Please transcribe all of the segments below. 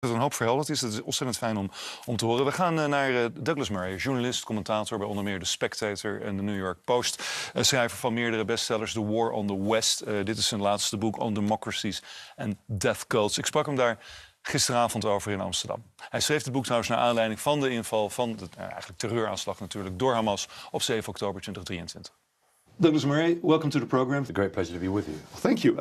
Dat een hoop verhelderd is. Dat is ontzettend fijn om te horen. We gaan naar Douglas Murray, journalist, commentator bij onder meer The Spectator en The New York Post. Schrijver van meerdere bestsellers, The War on the West. Dit is zijn laatste boek, On Democracies and Death Cults. Ik sprak hem daar gisteravond over in Amsterdam. Hij schreef het boek trouwens naar aanleiding van de inval van de eigenlijk terreuraanslag natuurlijk door Hamas op 7 oktober 2023. Douglas Murray, welcome to the program. It's a great pleasure to be with you. Thank you.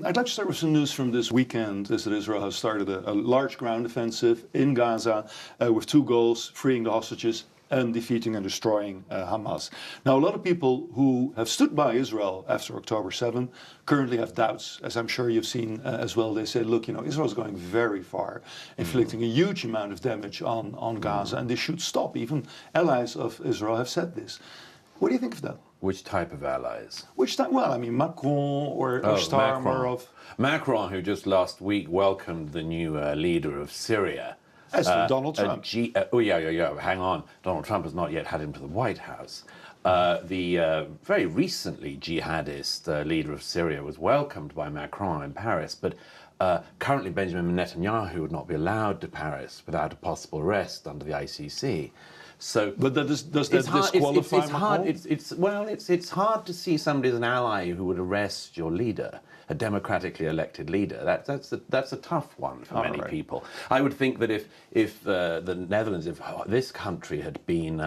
I'd like to start with some news from this weekend, is that Israel has started a large ground offensive in Gaza with two goals: freeing the hostages and defeating and destroying Hamas. Now, a lot of people who have stood by Israel after October 7 currently have doubts, as I'm sure you've seen as well. They say, look, Israel's going very far, inflicting a huge amount of damage on Gaza, and this should stop. Even allies of Israel have said this. What do you think of that? Which type of allies? Which type? Well, I mean, Macron or Starmer of... Macron, who just last week welcomed the new leader of Syria. As Donald Trump. Hang on. Donald Trump has not yet had him to the White House. The very recently jihadist leader of Syria was welcomed by Macron in Paris, but currently Benjamin Netanyahu would not be allowed to Paris without a possible arrest under the ICC. So, but does that disqualify Macron? It's hard to see somebody as an ally who would arrest your leader, a democratically elected leader. That's a tough one for many people. I would think that if the Netherlands, if this country had been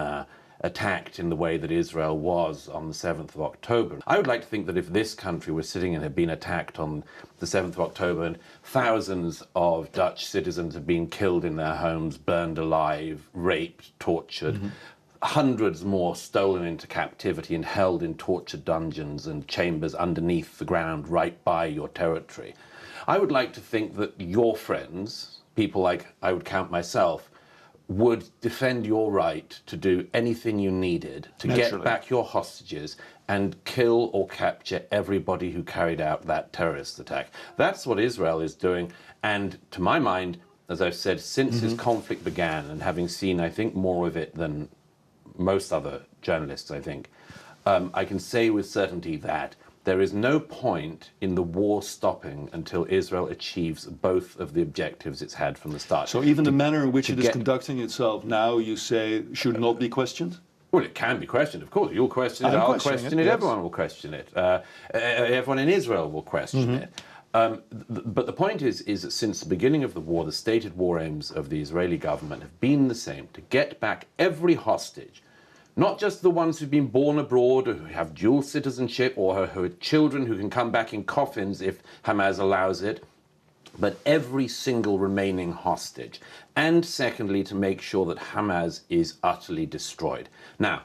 attacked in the way that Israel was on the 7th of October. I would like to think that if this country was sitting and had been attacked on the 7th of October and thousands of Dutch citizens had been killed in their homes, burned alive, raped, tortured, hundreds more stolen into captivity and held in tortured dungeons and chambers underneath the ground right by your territory. I would like to think that your friends, people like I would count myself, would defend your right to do anything you needed to get back your hostages and kill or capture everybody who carried out that terrorist attack. That's what Israel is doing. And to my mind, as I've said, since this conflict began, and having seen, I think, more of it than most other journalists, I think, I can say with certainty that there is no point in the war stopping until Israel achieves both of the objectives it's had from the start. So even the manner in which it is conducting itself now, you say, should not be questioned? Well, it can be questioned, of course. You'll question it, I'll question it, everyone will question it. Everyone in Israel will question it. But the point is that since the beginning of the war, the stated war aims of the Israeli government have been the same: to get back every hostage. Not just the ones who've been born abroad or who have dual citizenship or who are children who can come back in coffins if Hamas allows it, but every single remaining hostage. And secondly, to make sure that Hamas is utterly destroyed. Now,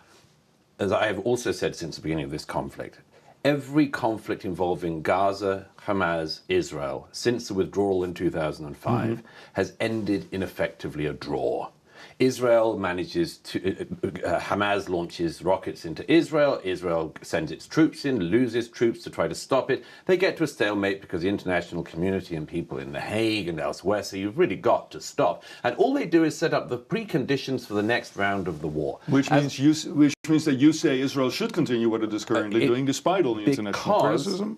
as I have also said since the beginning of this conflict, every conflict involving Gaza, Hamas, Israel, since the withdrawal in 2005, has ended in effectively a draw. Israel manages to, Hamas launches rockets into Israel, Israel sends its troops in, loses troops to try to stop it. They get to a stalemate because the international community and people in The Hague and elsewhere say you've really got to stop. And all they do is set up the preconditions for the next round of the war. Which means that you say Israel should continue what it is currently doing despite all the international criticism?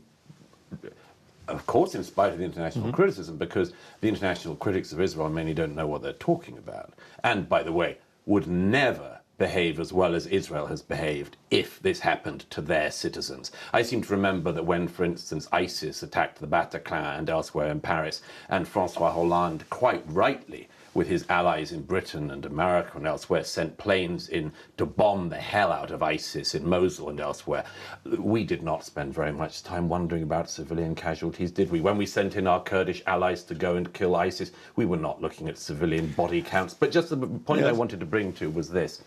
Of course, in spite of the international criticism, because the international critics of Israel many don't know what they're talking about. And, by the way, would never behave as well as Israel has behaved if this happened to their citizens. I seem to remember that when, for instance, ISIS attacked the Bataclan and elsewhere in Paris, and François Hollande, quite rightly, with his allies in Britain and America and elsewhere, sent planes in to bomb the hell out of ISIS in Mosul and elsewhere. We did not spend very much time wondering about civilian casualties, did we? When we sent in our Kurdish allies to go and kill ISIS, we were not looking at civilian body counts. But just the point I wanted to bring to was this.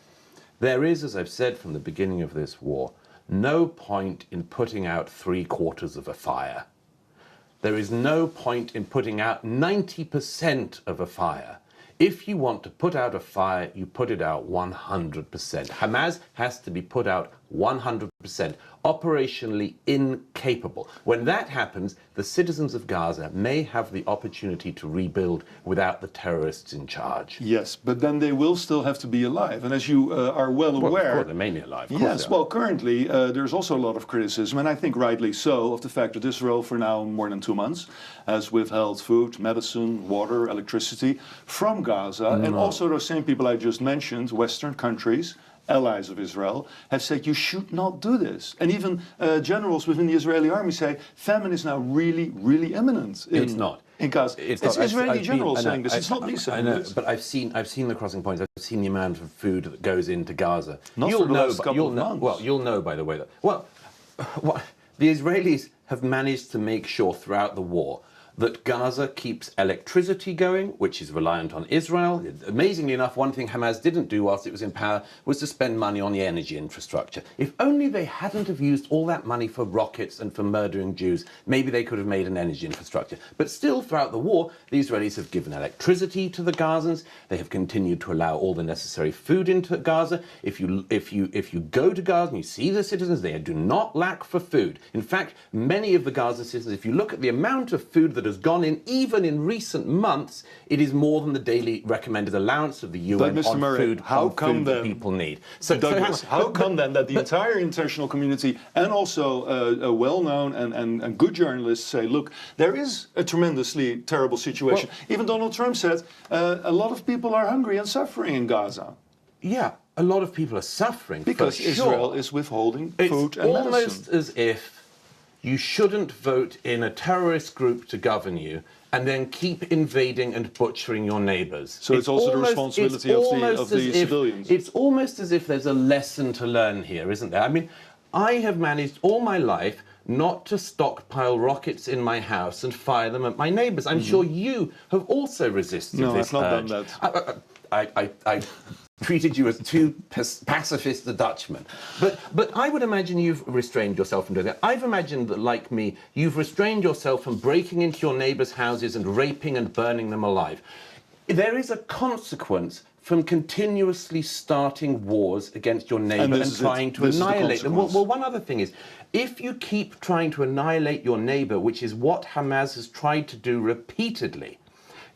There is, as I've said from the beginning of this war, no point in putting out 3/4 of a fire. There is no point in putting out 90% of a fire. If you want to put out a fire, you put it out 100%. Hamas has to be put out 100%, operationally incapable. When that happens, the citizens of Gaza may have the opportunity to rebuild without the terrorists in charge. Yes, but then they will still have to be alive. And as you are well aware... Well, of course, they're mainly alive. Yes, well, currently there's also a lot of criticism, and I think rightly so, of the fact that Israel for now more than 2 months has withheld food, medicine, water, electricity from Gaza. And also those same people I just mentioned, Western countries, allies of Israel, have said you should not do this. And even generals within the Israeli army say famine is now really, really imminent. It's not. In Gaza. It's Israeli generals saying this. It's not me saying this. But I've seen the crossing points. I've seen the amount of food that goes into Gaza. Not for the last couple of months. Well, you'll know, by the way, that the Israelis have managed to make sure throughout the war that Gaza keeps electricity going, which is reliant on Israel. Amazingly enough, one thing Hamas didn't do whilst it was in power was to spend money on the energy infrastructure. If only they hadn't have used all that money for rockets and for murdering Jews, maybe they could have made an energy infrastructure. But still, throughout the war, the Israelis have given electricity to the Gazans. They have continued to allow all the necessary food into Gaza. If you go to Gaza and you see the citizens, they do not lack for food. In fact, many of the Gaza citizens, if you look at the amount of food that has gone in, even in recent months, it is more than the daily recommended allowance of the UN on food that people need. So, Douglas, how come then that the entire international community and also a well-known and good journalists say, look, there is a tremendously terrible situation. Well, even Donald Trump said a lot of people are hungry and suffering in Gaza. Yeah, a lot of people are suffering because Israel is withholding food and medicine. It's almost as if you shouldn't vote in a terrorist group to govern you and then keep invading and butchering your neighbours. So it's also the responsibility of the civilians. It's almost as if there's a lesson to learn here, isn't there? I mean, I have managed all my life not to stockpile rockets in my house and fire them at my neighbours. I'm sure you have also resisted this urge. No, I've not done that. I treated you as too pacifist a Dutchman. But I would imagine you've restrained yourself from doing that. I've imagined that, like me, you've restrained yourself from breaking into your neighbours' houses and raping and burning them alive. There is a consequence from continuously starting wars against your neighbour and trying to annihilate them. Well, one other thing is, if you keep trying to annihilate your neighbour, which is what Hamas has tried to do repeatedly,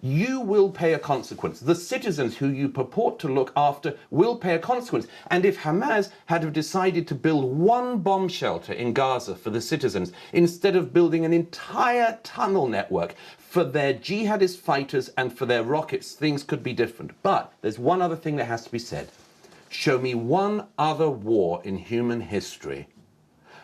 you will pay a consequence. The citizens who you purport to look after will pay a consequence. And if Hamas had decided to build one bomb shelter in Gaza for the citizens, instead of building an entire tunnel network for their jihadist fighters and for their rockets, things could be different. But there's one other thing that has to be said. Show me one other war in human history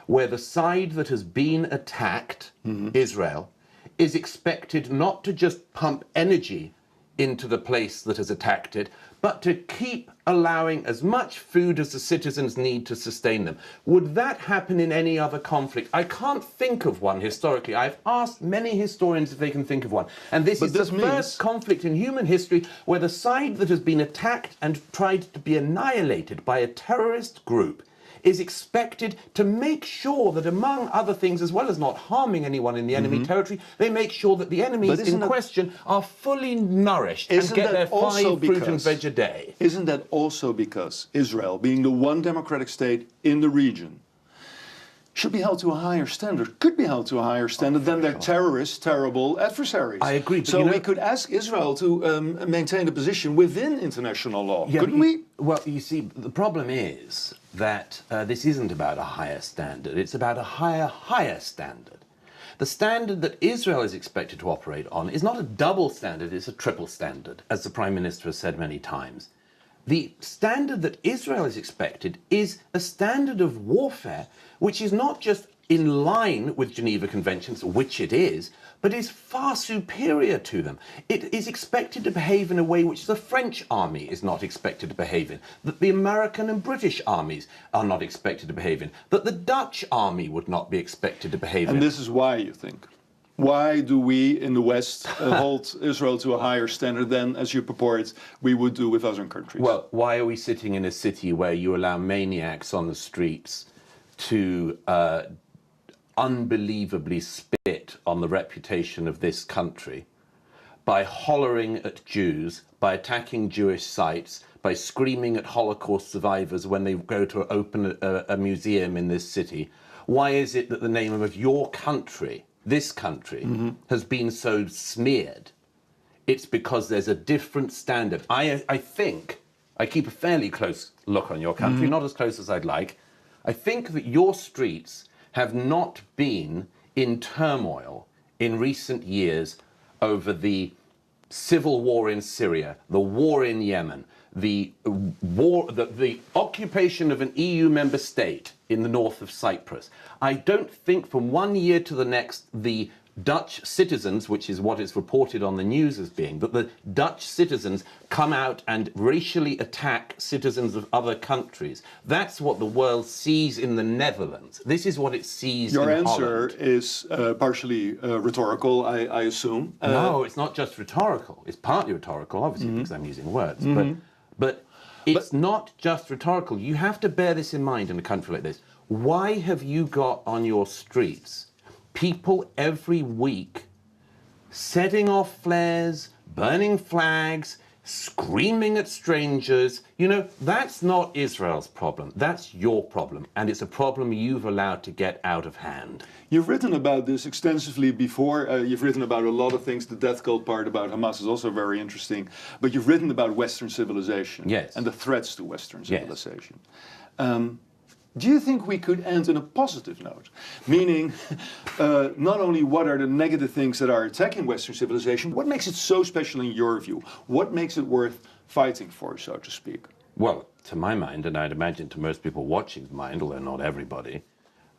where the side that has been attacked, Israel, is expected not to just pump energy into the place that has attacked it, but to keep allowing as much food as the citizens need to sustain them. Would that happen in any other conflict? I can't think of one historically. I've asked many historians if they can think of one. And this is the first conflict in human history where the side that has been attacked and tried to be annihilated by a terrorist group is expected to make sure that, among other things, as well as not harming anyone in the enemy territory, they make sure that the enemies in question are fully nourished and get their 5 fruit and veg a day. Isn't that also because Israel, being the one democratic state in the region, should be held to a higher standard, could be held to a higher standard than their terrorist, terrible adversaries? I agree. So we could ask Israel to maintain a position within international law, couldn't we? Well, you see, the problem is that this isn't about a higher standard. It's about a higher standard. The standard that Israel is expected to operate on is not a double standard, it's a triple standard, as the Prime Minister has said many times. The standard that Israel is expected is a standard of warfare which is not just in line with Geneva Conventions, which it is, but is far superior to them. It is expected to behave in a way which the French army is not expected to behave in, that the American and British armies are not expected to behave in, that the Dutch army would not be expected to behave in. And this is why, you think? Why do we in the West hold Israel to a higher standard than, as you purport, we would do with other countries? Well, why are we sitting in a city where you allow maniacs on the streets to unbelievably spit on the reputation of this country by hollering at Jews, by attacking Jewish sites, by screaming at Holocaust survivors when they go to open a museum in this city? Why is it that the name of your country, this country, has been so smeared? It's because there's a different standard. I think, I keep a fairly close look on your country, not as close as I'd like. I think that your streets have not been in turmoil in recent years over the civil war in Syria, the war in Yemen, the occupation of an EU member state in the north of Cyprus. I don't think from one year to the next the Dutch citizens, which is what is reported on the news as being, that the Dutch citizens come out and racially attack citizens of other countries. That's what the world sees in the Netherlands. This is what it sees in Holland. Your answer is partially rhetorical, I assume. No, it's not just rhetorical. It's partly rhetorical, obviously, because I'm using words. But it's not just rhetorical. You have to bear this in mind in a country like this. Why have you got on your streets people every week setting off flares, burning flags, screaming at strangers? You know, that's not Israel's problem. That's your problem. And it's a problem you've allowed to get out of hand. You've written about this extensively before. You've written about a lot of things. The death cult part about Hamas is also very interesting. But you've written about Western civilization and the threats to Western civilization. Do you think we could end on a positive note? Meaning, not only what are the negative things that are attacking Western civilization, what makes it so special in your view? What makes it worth fighting for, so to speak? Well, to my mind, and I'd imagine to most people watching's mind, although not everybody,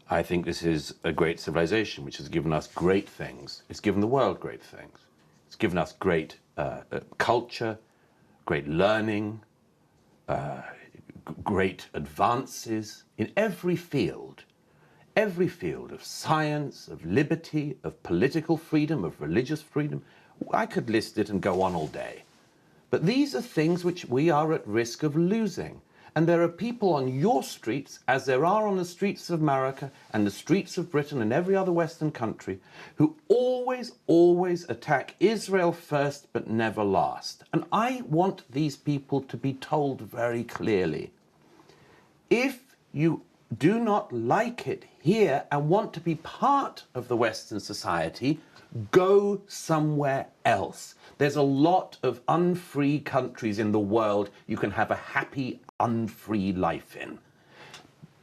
I think this is a great civilization which has given us great things. It's given the world great things. It's given us great culture, great learning, great advances in every field of science, of liberty, of political freedom, of religious freedom. I could list it and go on all day. But these are things which we are at risk of losing. And there are people on your streets, as there are on the streets of America and the streets of Britain and every other Western country, who always attack Israel first but never last. And I want these people to be told very clearly, if you do not like it here and want to be part of the Western society, go somewhere else. There's a lot of unfree countries in the world you can have a happy, unfree life in.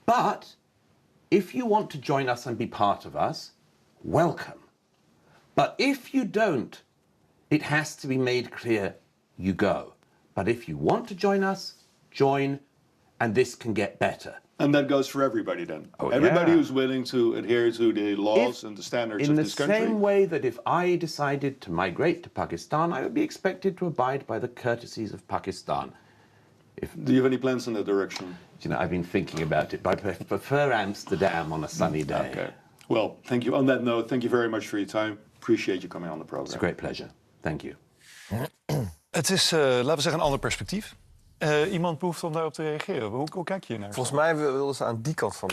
But if you want to join us and be part of us, welcome. But if you don't, it has to be made clear you go. But if you want to join us, join, and this can get better. And that goes for everybody then? Everybody who's willing to adhere to the laws and the standards of this country? In the same way that if I decided to migrate to Pakistan, I would be expected to abide by the courtesies of Pakistan. Do you have any plans in that direction? You know, I've been thinking about it, but I prefer Amsterdam on a sunny day. Okay. Well, thank you. On that note, thank you very much for your time. Appreciate you coming on the program. It's a great pleasure. Thank you. Het is, laten we zeggen, een ander perspectief. Iemand behoeft om daarop te reageren. Hoe kijk je hier naar? Volgens mij wilden ze aan die kant van